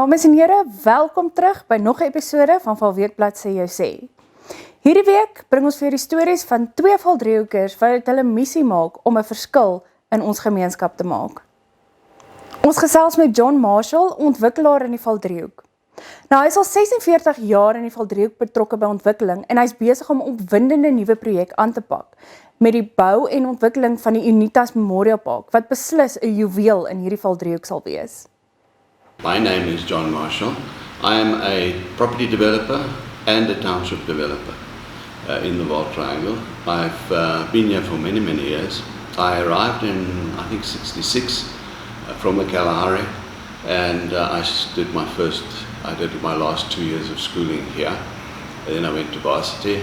Dames en here, welkom terug by nog 'n episode van Vaalweekblad Sê. Hierdie week bring ons vir die stories van twee valdriehoekers wat hulle missie maak om 'n verskil in ons gemeenskap te maak. Ons gesels met John Marshall, ontwikkelaar in die Valdriehoek. Nou, hy is al 46 jaar in die Valdriehoek betrokke by ontwikkeling en hy is besig om 'n opwindende nuwe projek aan te pak met die bou en ontwikkeling van die Unitas Memorial Park wat beslis 'n juweel in hierdie Valdriehoek sal wees. My name is John Marshall. I am a property developer and a township developer in the Vaal Triangle. I've been here for many, many years. I arrived in, I think, 66 from the Kalahari, and I did my last 2 years of schooling here. And then I went to varsity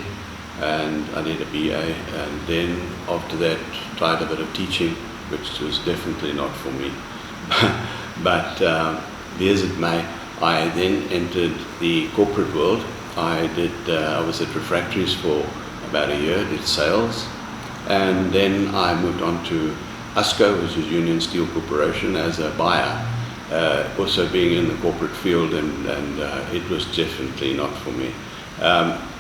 and I did a BA, and then after that tried a bit of teaching, which was definitely not for me. But be as it may, I then entered the corporate world. I was at Refractories for about a year, did sales, and then I moved on to USCO, which is Union Steel Corporation, as a buyer, also being in the corporate field, and it was definitely not for me.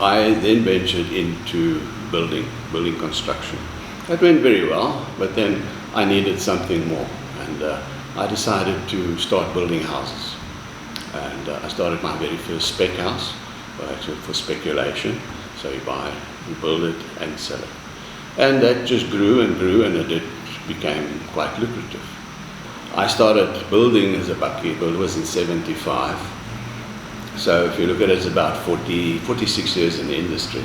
I then ventured into building construction. That went very well, but then I needed something more, and I decided to start building houses. And I started my very first spec house for speculation. So you buy, you build it and sell it. And that just grew and it became quite lucrative. I started building as a bakkie, but it was in 75. So if you look at it, it's about 46 years in the industry.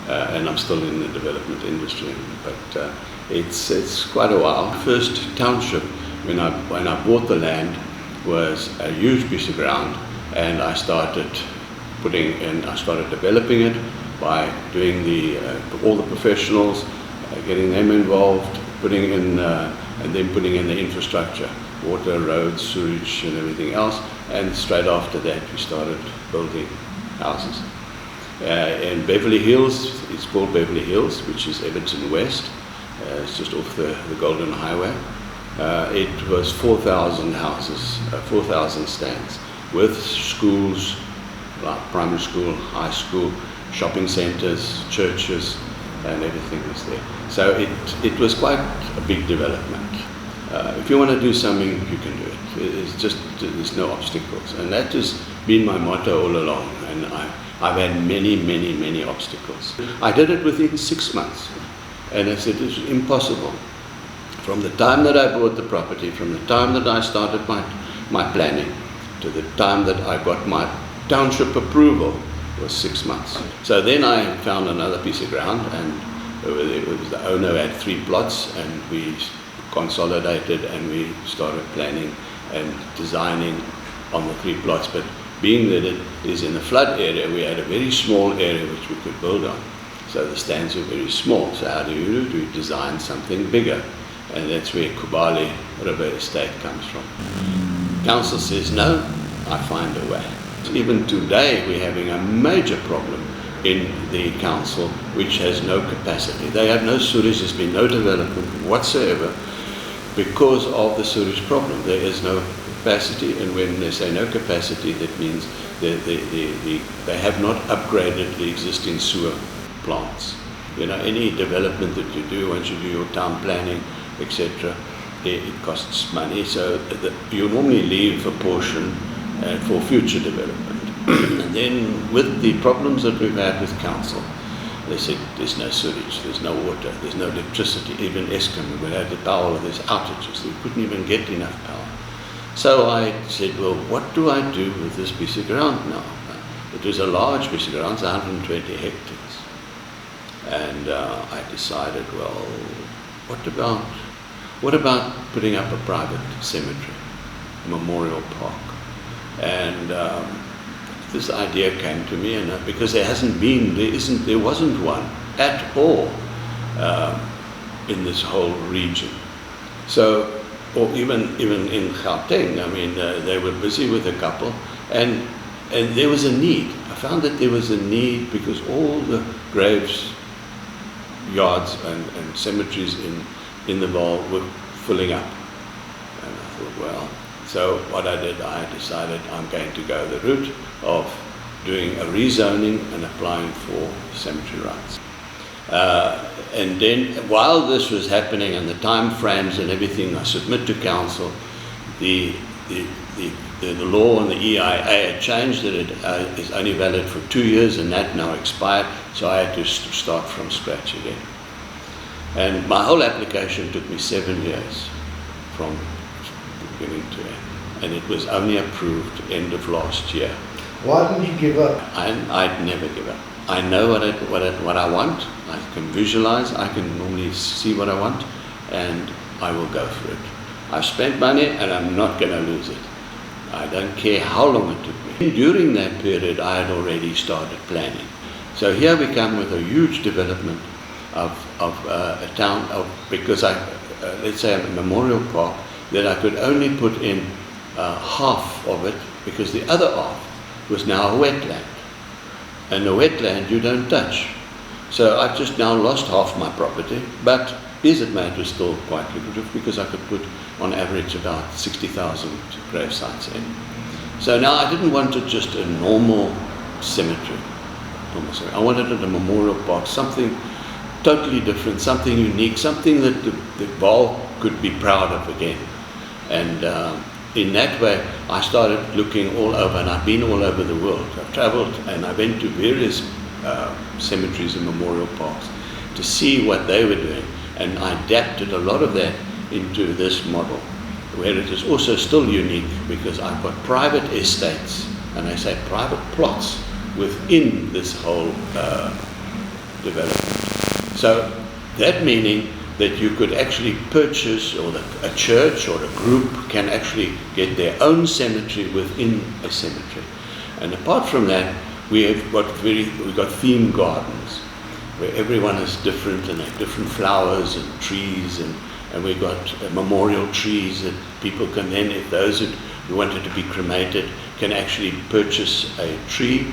And I'm still in the development industry, but it's quite a while. First township, when I bought the land, was a huge piece of ground, and I started developing it by doing all the professionals, getting them involved, putting in the infrastructure, water, roads, sewage, and everything else. And straight after that, we started building houses. In Beverly Hills, it's called Beverly Hills, which is Everton West. It's just off the Golden Highway. It was 4,000 houses, 4,000 stands, with schools, like primary school, high school, shopping centres, churches, and everything was there. So it was quite a big development. If you want to do something, you can do it. It's just, there's no obstacles. And that has been my motto all along. And I've had many, many, many obstacles. I did it within 6 months. And I said, it's impossible. From the time that I bought the property, from the time that I started my planning, to the time that I got my township approval, was 6 months. So then I found another piece of ground, and the owner had 3 plots, and we consolidated and we started planning and designing on the 3 plots. But being that it is in the flood area, we had a very small area which we could build on. So the stands were very small. So how do you do? We design something bigger. And that's where Kubali River Estate comes from. Council says no, I find a way. Even today we're having a major problem in the council which has no capacity. They have no sewage, there's been no development whatsoever because of the sewage problem. There is no capacity, and when they say no capacity, that means they have not upgraded the existing sewer plants. You know, any development that you do, once you do your town planning, etc., it costs money, so you normally leave a portion for future development. And then with the problems that we've had with council, they said there's no sewage, there's no water, there's no electricity, even Eskom, we had the power, there's outages, we couldn't even get enough power. So I said, well, what do I do with this piece of ground now? It was a large piece of ground, it's 120 hectares. And I decided, well, what about putting up a private cemetery, a memorial park? And this idea came to me, and because there wasn't one at all in this whole region. So, or even in Gauteng, I mean, they were busy with a couple, and there was a need. I found that there was a need because all the graves, yards and cemeteries in the Vaal were filling up. And I thought, well, So what I did, I decided I'm going to go the route of doing a rezoning and applying for cemetery rights. And then while this was happening and the time frames and everything, I submit to council, the law on the EIA had changed that it is only valid for 2 years, and that now expired, so I had to start from scratch again. And my whole application took me 7 years from beginning to end, and it was only approved end of last year. Why didn't you give up? I'd never give up. I know what I want. I can visualize. I can normally see what I want, and I will go for it. I've spent money, and I'm not going to lose it. I don't care how long it took me. During that period, I had already started planning. So here we come with a huge development of a town, because let's say a memorial park, that I could only put in half of it, because the other half was now a wetland. And a wetland you don't touch. So I've just now lost half my property, but Desert was still quite lucrative, because I could put on average about 60,000 grave sites in. So now I didn't want it just a normal cemetery. I wanted it a memorial park, something totally different, something unique, something that the Vaal could be proud of again. And in that way, I started looking all over, and I've been all over the world. I've traveled and I went to various cemeteries and memorial parks to see what they were doing. And I adapted a lot of that into this model, where it is also still unique, because I've got private estates, and I say private plots within this whole development. So that meaning that you could actually purchase, or a church or a group can actually get their own cemetery within a cemetery. And apart from that, we've got theme gardens where everyone is different, and they have different flowers and trees, and we've got memorial trees that people can then, if those who wanted to be cremated, can actually purchase a tree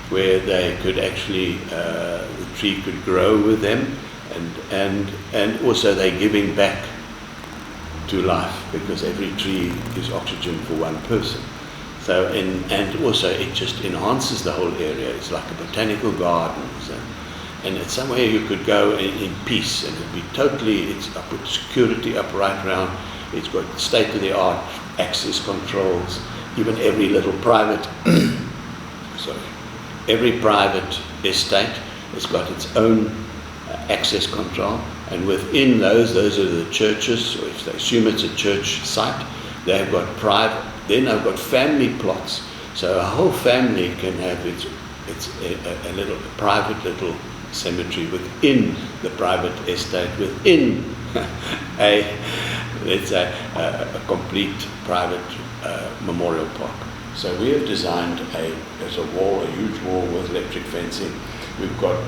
where they could actually, the tree could grow with them, and also they're giving back to life, because every tree is oxygen for one person. So, and also it just enhances the whole area. It's like a botanical gardens, and it's somewhere you could go in peace, and it'd be totally, I put security up right around. It's got state-of-the-art access controls. Even every little private, every private estate has got its own access control, and within those are the churches, or if they assume it's a church site, they've got private, then I've got family plots. So a whole family can have its a private little cemetery within the private estate, within a complete private memorial park. So we have designed there's a wall, a huge wall with electric fencing. We've got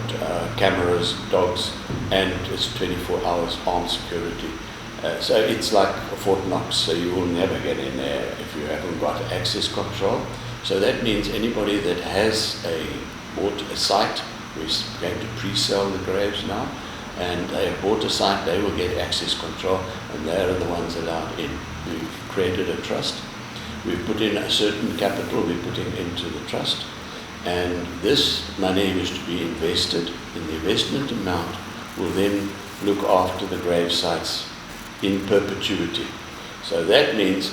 cameras, dogs, and it's 24 hours armed security. So it's like a Fort Knox, so you will never get in there if you haven't got access control. So that means anybody that has bought a site, we're going to pre-sell the graves now, and they have bought a site, they will get access control, and they are the ones allowed in. We've created a trust. We've put in a certain capital we're putting into the trust, and this money is to be invested, and the investment amount will then look after the grave sites in perpetuity. So that means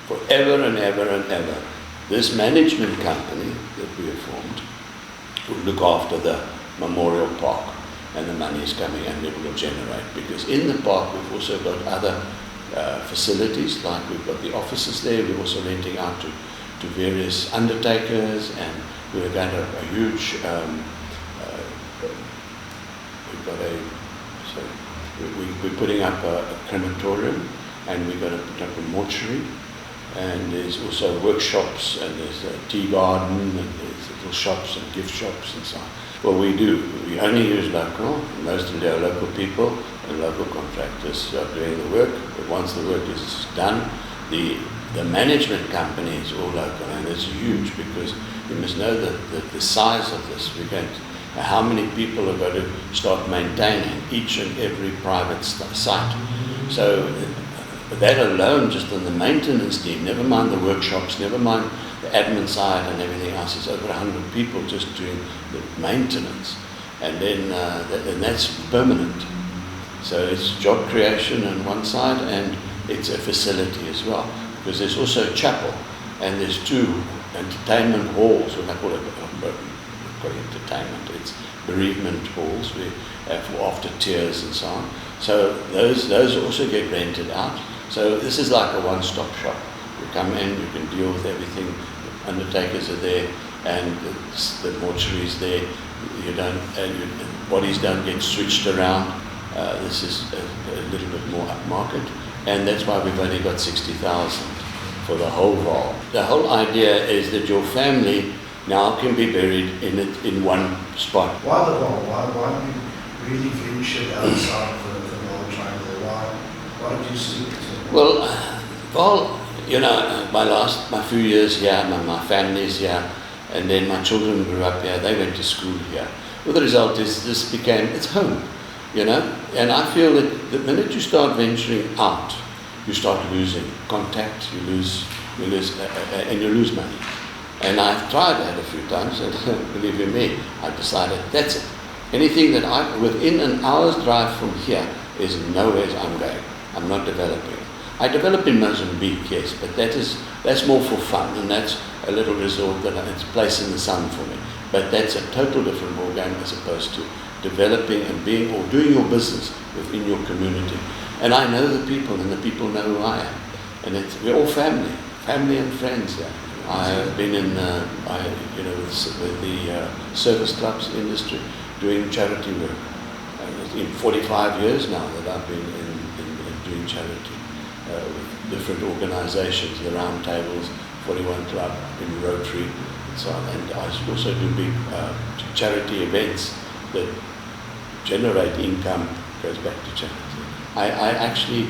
forever and ever and ever, this management company that we have formed will look after the memorial park, and the money is coming and it will generate. Because in the park we've also got other facilities, like we've got the offices there, we're also renting out to various undertakers, and we're going to have a huge, we're putting up a crematorium, and we're going to put up a mortuary, and there's also workshops, and there's a tea garden, and there's little shops and gift shops and so on. Well, we only use local, mostly our local people and local contractors who are doing the work, but once the work is done, the management company is all local, and it's huge, because you must know the size of this. We're going to, how many people are going to start maintaining each and every private site. So that alone, just on the maintenance team, never mind the workshops, never mind the admin side and everything else, is over 100 people just doing the maintenance. And then and that's permanent. So it's job creation on one side, and it's a facility as well, because there's also a chapel, and there's 2 entertainment halls, what I call it, entertainment, it's bereavement halls for after tears and so on. So those also get rented out. So this is like a one-stop shop. You come in, you can deal with everything. The undertakers are there, and the mortuary is there. You don't, bodies don't get switched around. This is a little bit more upmarket, and that's why we've only got 60,000 for the whole vault. The whole idea is that your family now can be buried in one spot. Why the vault? Why did you really venture outside of the Vaal triangle? Why did you stick to? Well, Vaal, you know, my few years here, my family's here, and then my children grew up here. They went to school here. Well, the result is this became it's home, you know. And I feel that the minute you start venturing out, you start losing contact. You lose, and you lose money. And I've tried that a few times, and believe you me, I decided that's it. Anything that within an hour's drive from here is nowhere I'm going. I'm not developing. I develop in Mozambique, yes, but that's more for fun, and that's a little resort that it's a place in the sun for me. But that's a total different ballgame as opposed to developing and being or doing your business within your community. And I know the people, and the people know who I am, and we're all family and friends there. I have been in, with the service clubs industry, doing charity work. In 45 years now that I've been in doing charity with different organisations, the Round Tables, 41 Club, in Rotary, and so on. And I also do big charity events that generate income, goes back to charity. I actually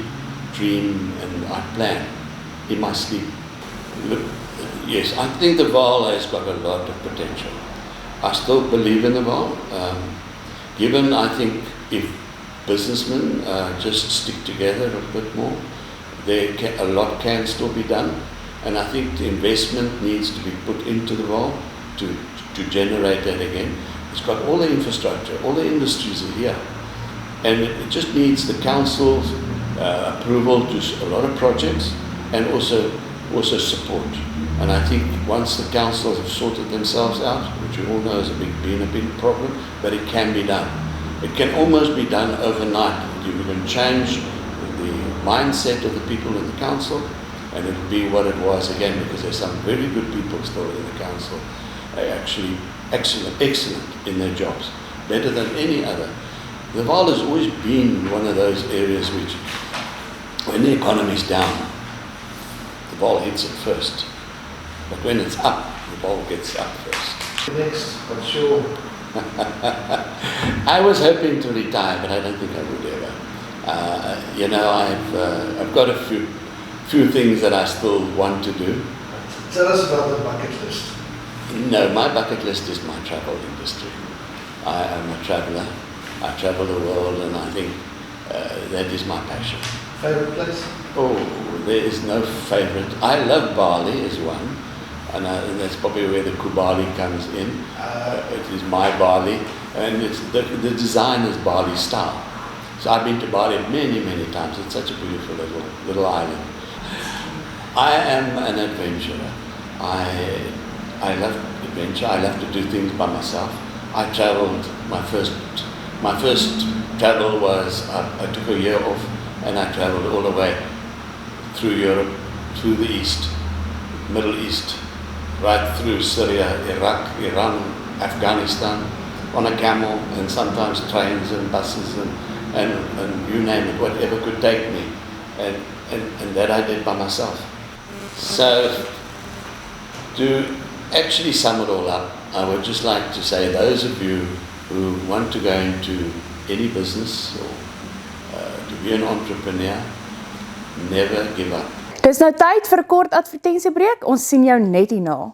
dream and I plan in my sleep. Look, yes, I think the Vaal has got a lot of potential. I still believe in the Vaal. Given, I think, if businessmen just stick together a bit more, a lot can still be done. And I think the investment needs to be put into the Vaal to generate that again. It's got all the infrastructure, all the industries are here. And it just needs the council's approval to a lot of projects, and also support. And I think once the councils have sorted themselves out, which you all know has been a big problem, but it can be done. It can almost be done overnight. You can change the mindset of the people in the council, and it will be what it was again, because there's some very good people still in the council. They're actually excellent in their jobs, better than any other. The Vaal has always been one of those areas which, when the economy's down, the Vaal hits it first. But when it's up, the Vaal gets up first. Next, what's your... I was hoping to retire, but I don't think I would ever. I've got a few things that I still want to do. Tell us about the bucket list. No, my bucket list is my travel industry. I am a traveller. I travel the world, and I think that is my passion. Favorite place? Oh, there is no favorite. I love Bali as one, and that's probably where the Kubali comes in. It is my Bali, and it's the design is Bali style. So I've been to Bali many, many times. It's such a beautiful little island. I am an adventurer. I love adventure. I love to do things by myself. I travelled. My first travel was I took a year off, and I travelled all the way through Europe, through the East, Middle East, right through Syria, Iraq, Iran, Afghanistan, on a camel, and sometimes trains and buses and you name it, whatever could take me, and that I did by myself. So to actually sum it all up, I would just like to say, those of you who want to go into any business or to be an entrepreneur, never give up. Dis nou tyd vir 'n kort advertensiebreek. Ons sien jou net hierna.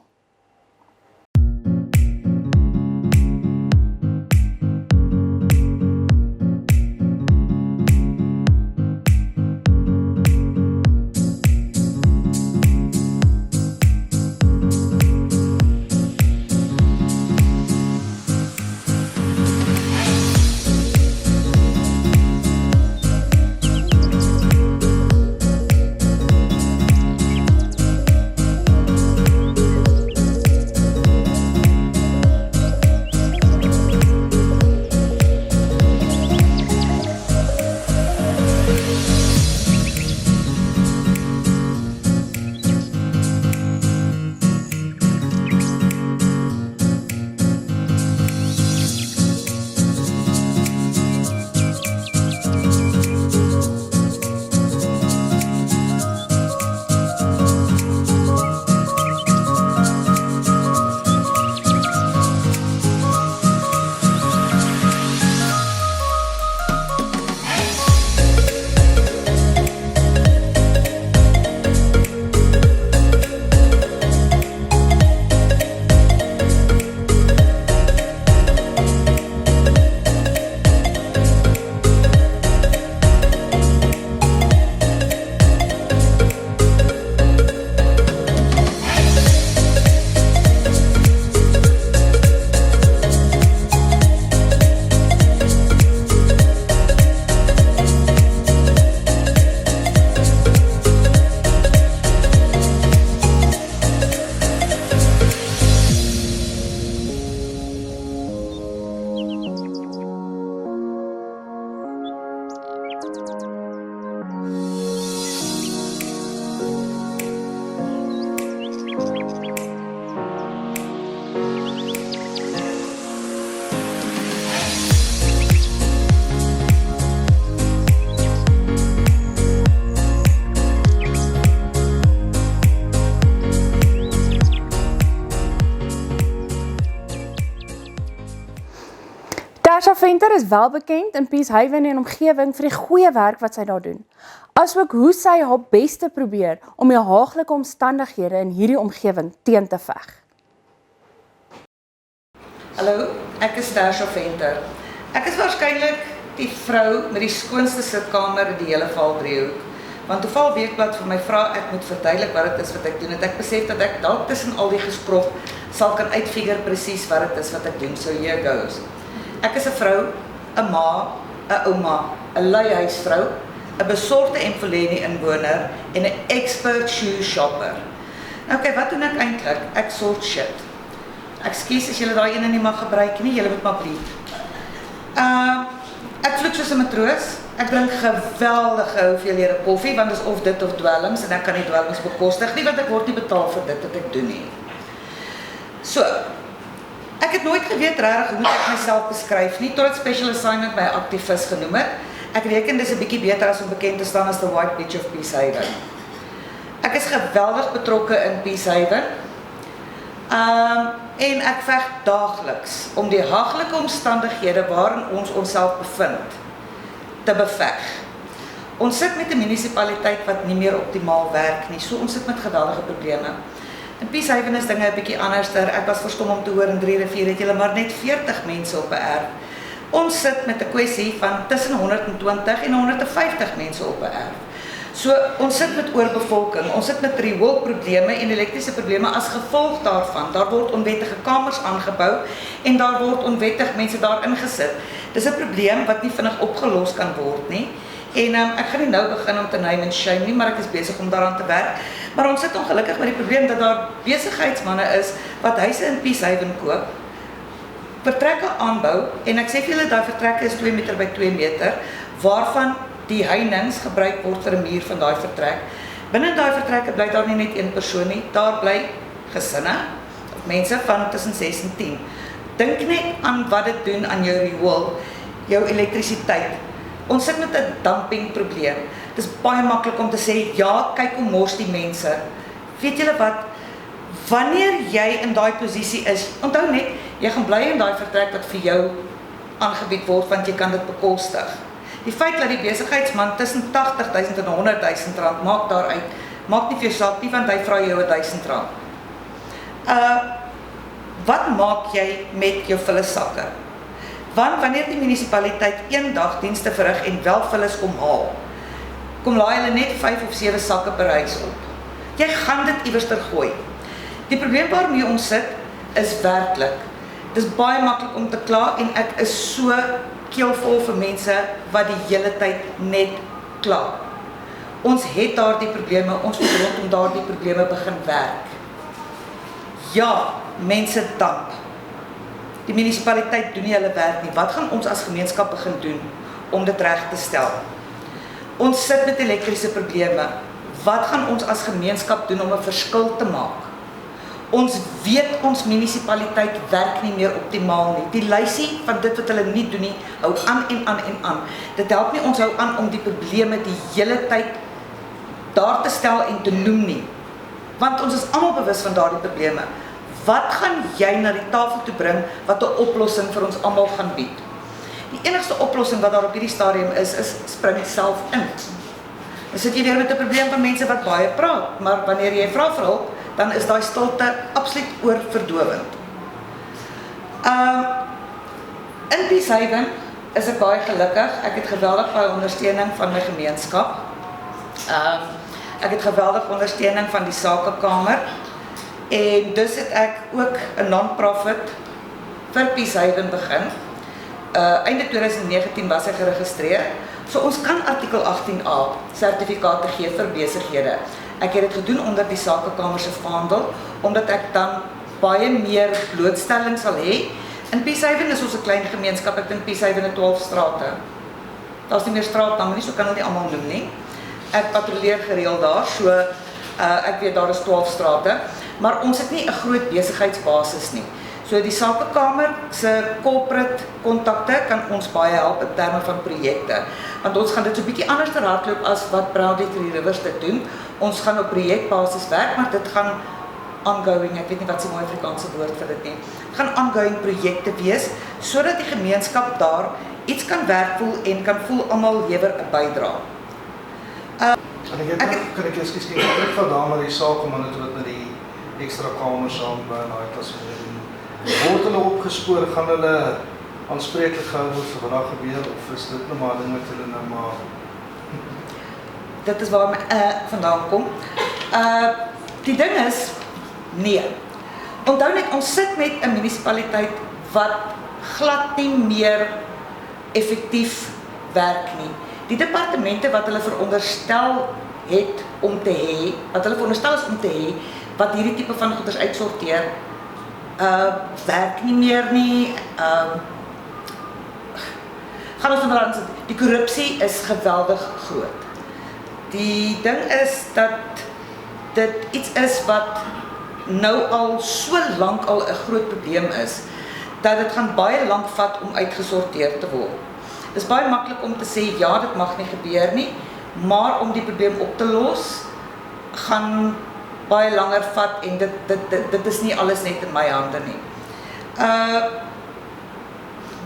Venter is wel bekend in Peacehaven en omgewing vir die goeie werk wat sy daar doen, asook hoe sy haar bes te probeer om die haaglike omstandighede in hierdie omgewing teen te veg. Hallo, ek is Tasha Venter. Ek is waarskynlik die vrou met die skoonste sitkamer in die hele Vaalweekblad. Want toe Vaalweekblad vir my vra ek moet verduidelik wat dit is wat ek doen, het ek besef dat ek dalk tussen al die gesprof sal kan uitfigure presies wat dit is wat ek doen. So here goes. Ek is 'n vrou, 'n ma, 'n ouma, 'n lui huisvrou, 'n besorgde Empoleni inwoner en 'n expert shoe shopper. Nou okay, wat doen ek eintlik? Ek sort shit. Ekskuus as julle daai ene nie mag gebruik nie, julle moet maar blief. Ek vloek soos 'n matroos. Ek drink geweldige hoeveelhede koffie, want dis of dit of dwelms, en ek kan nie dwelms bekostig nie, want ek word nie betaal vir dit wat ek doen nie. So, ek het nooit geweet regtig hoe moet ek myself beskryf nie, totdat Special Assignment my aktivis genoem het. Ek reken dis 'n bietjie beter as om bekend te staan as the White Bitch of Peacehaven. Ek is geweldig betrokke in Peacehaven. En ek veg daagliks om die haaglike omstandighede waarin ons onsself bevind te beveg. Ons sit met 'n munisipaliteit wat nie meer optimaal werk nie, so ons sit met geweldige probleme. In Peacehaven is dinge 'n bietjie anderster. Ek was verstom om te hoor in 3 Rivier het julle maar net 40 mense op 'n erf. Ons sit met 'n kwessie van tussen 120 en 150 mense op 'n erf. So ons sit met oorbevolking, ons sit met rioolprobleme en elektriese probleme as gevolg daarvan. Daar word onwettige kamers aangebou en daar word onwettig mense daarin gesit. Dis 'n probleem wat nie vinnig opgelos kan word nie. En ek gaan nie nou begin om te name and shame nie, maar ek is besig om daaraan te werk. Maar ons sit ongelukkig met die probleem dat daar besigheidsmanne is wat huise in Peacehaven koop, vertrekke aanbou, en ek sê vir julle, daai vertrekke is 2 meter by 2 meter, waarvan die heininge gebruik word vir 'n muur van daai vertrek. Binne daai vertrekke bly daar nie net een persoon nie, daar bly gesinne, of mense van tussen 6 en 10. Dink net aan wat dit doen aan jou riool, jou elektrisiteit. Ons sit met 'n dumping probleem. Dit is baie maklik om te sê, ja, kyk hoe mors die mense. Weet julle wat? Wanneer jy in daai posisie is, onthou net, jy gaan bly in daai vertrek wat vir jou aangebied word, want jy kan dit bekostig. Die feit dat die besigheidsman tussen 80.000 en 100.000 rand maak daaruit, maak nie vir jou saak nie, want hy vra jou 1.000 rand. Wat maak jy met jou vulle sakke? Want wanneer die munisipaliteit een dag dienste verrig en wel vullis kom haal, kom laai hulle net 5 of 7 sakke per huis op. Jy gaan dit iewerster gooi. Die probleem waarmee ons sit, is werklik. Dit is baie maklik om te kla en ek is so keelvol vir mense wat die hele tyd net kla. Ons het daardie probleme, ons moet rondom daardie probleme begin werk. Ja, mense damp. Die munisipaliteit doen nie hulle werk nie. Wat gaan ons as gemeenskap begin doen om dit reg te stel? Ons sit met elektriese probleme. Wat gaan ons as gemeenskap doen om 'n verskil te maak? Ons weet ons munisipaliteit werk nie meer optimaal nie. Die lysie van dit wat hulle nie doen nie, hou aan en aan en aan. Dit help nie ons hou aan om die probleme die hele tyd daar te stel en te noem nie. Want ons is almal bewus van daardie probleme. Wat gaan jy na die tafel toe bring wat 'n oplossing vir ons almal gaan bied? Die enigste oplossing wat daar op hierdie stadium is spring self in. Dan sit jy weer met 'n probleem van mense wat baie praat, maar wanneer jy vra vir hulp, dan is daai stilte absoluut oorverdowend. In Peacehaven is ek baie gelukkig. Ek het geweldig baie ondersteuning van my gemeenskap. Ek het geweldig ondersteuning van die sakekamer. En dus het ek ook 'n non-profit vir Peacehaven begin. Einde 2019 was ek geregistreer. So ons kan artikel 18A sertifikate gee vir besighede. Ek het dit gedoen onder die sakekamer se vaandel, omdat ek dan baie meer blootstelling sal hê. In Peacehaven is ons 'n klein gemeenskap. Ek dink Peacehaven het 12 strate. Daar's nie meer straatname nie, so kan hulle nie almal noem nie. Ek patrolleer gereeld daar, so ek weet daar is 12 strate, maar ons het nie 'n groot besigheidsbasis nie. So die sakekamer se corporate kontakte kan ons baie help in terme van projekte. Want ons gaan dit so 'n bietjie anders te hardloop as wat Proudly 3 Rivers dit doen. Ons gaan op projekbasis werk, maar dit gaan ongoing, ek weet nie wat se mooi Afrikaanse woord vir dit nie. Dit gaan ongoing projekte wees sodat die gemeenskap daar iets kan werk voel en kan voel almal lewer 'n bydrae. Kan ek eers kyk, ek vat daar na die saak om aan dit met die ekstra kamers aan by daai klas weer. Word hulle opgespoor, gaan hulle aanspreeklik gehou word vir wat daar gebeur of is dit nou maar ding wat hulle nou maar Dit is waar my vandaan kom. Die ding is, nee. Onthou net, ons sit met 'n munisipaliteit wat glad nie meer effektief werk nie. Die departemente wat hulle veronderstel het om te hê, wat hulle veronderstel is om te hê, wat hierdie tipe van goeders uitsorteer, werk nie meer nie. Gaan ons vanaf die korrupsie is geweldig groot. Die ding is dat dit iets is wat nou al so lank al 'n groot probleem is, dat dit gaan baie lank vat om uitgesorteer te word. Dit is baie maklik om te sê, ja, dit mag nie gebeur nie, maar om die probleem op te los, gaan baie langer vat en dit is nie alles net in my hande nie.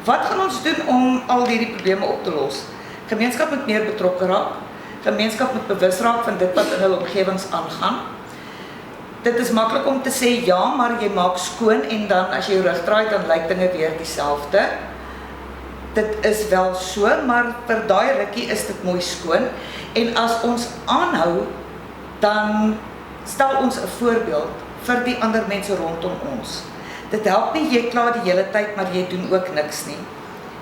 Wat gaan ons doen om al hierdie probleme op te los? Gemeenskap moet meer betrokke raak, gemeenskap moet bewus raak van dit wat in hulle omgewings aangaan. Dit is maklik om te sê, ja, maar jy maak skoon en dan as jy jou rug draai, dan lyk dinge weer dieselfde. Dit is wel so, maar vir daai rukkie is dit mooi skoon. En as ons aanhou, dan stel ons 'n voorbeeld vir die ander mense rondom ons. Dit help nie, jy kla die hele tyd, maar jy doen ook niks nie.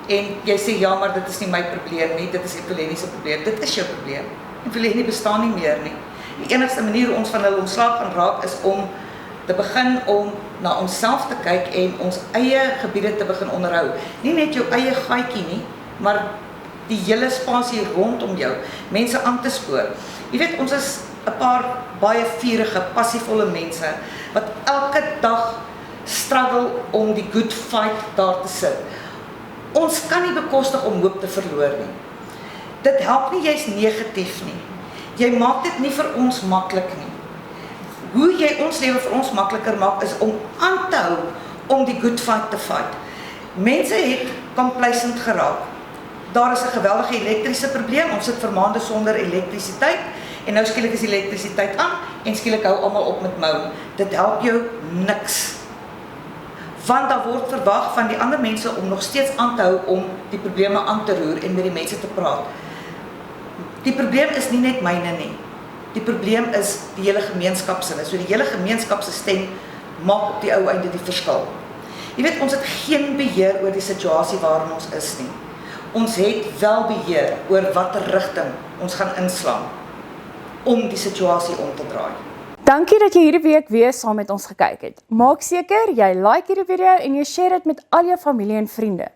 En jy sê, ja, maar dit is nie my probleem nie, dit is Evelenie se probleem. Dit is jou probleem. Evelenie bestaan nie meer nie. Die enigste manier ons van hulle ontslaag gaan raak is om te begin om na onsself te kyk en ons eie gebiede te begin onderhou. Nie net jou eie gaatjie nie, maar die hele spasie rondom jou, mense aan te spoor. Jy weet, ons is 'n paar baie vurige, passievolle mense wat elke dag struggle om die good fight daar te sit. Ons kan nie bekostig om hoop te verloor nie. Dit help nie jy's negatief nie. Jy maak dit nie vir ons maklik nie. Hoe jy ons lewe vir ons makliker maak is om aan te hou om die good fight te fight. Mense het complacent geraak. Daar is 'n geweldige elektriese probleem. Ons sit vir maande sonder elektrisiteit en nou skielik is elektrisiteit aan en skielik hou almal op met mou. Dit help jou niks. Want daar word verwag van die ander mense om nog steeds aan te hou om die probleme aan te roer en met die mense te praat. Die probleem is nie net myne nie. Die probleem is die hele gemeenskap se. So die hele gemeenskap se stem maak op die ou einde die verskil. Jy weet, ons het geen beheer oor die situasie waarin ons is nie. Ons het wel beheer oor watter rigting ons gaan inslaan om die situasie om te draai. Dankie dat jy hierdie week weer saam met ons gekyk het. Maak seker jy like hierdie video en jy share dit met al jou familie en vriende.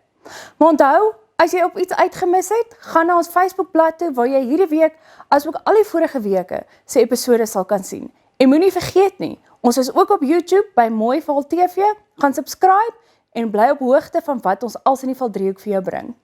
Maar onthou, as jy op iets uitgemis het, gaan na ons Facebookblad toe waar jy hierdie week, asook al die vorige weke, se episode sal kan sien. En moenie vergeet nie, ons is ook op YouTube by Mooi Vaal TV, gaan subscribe en bly op hoogte van wat ons als in die Vaaldriehoek vir jou bring.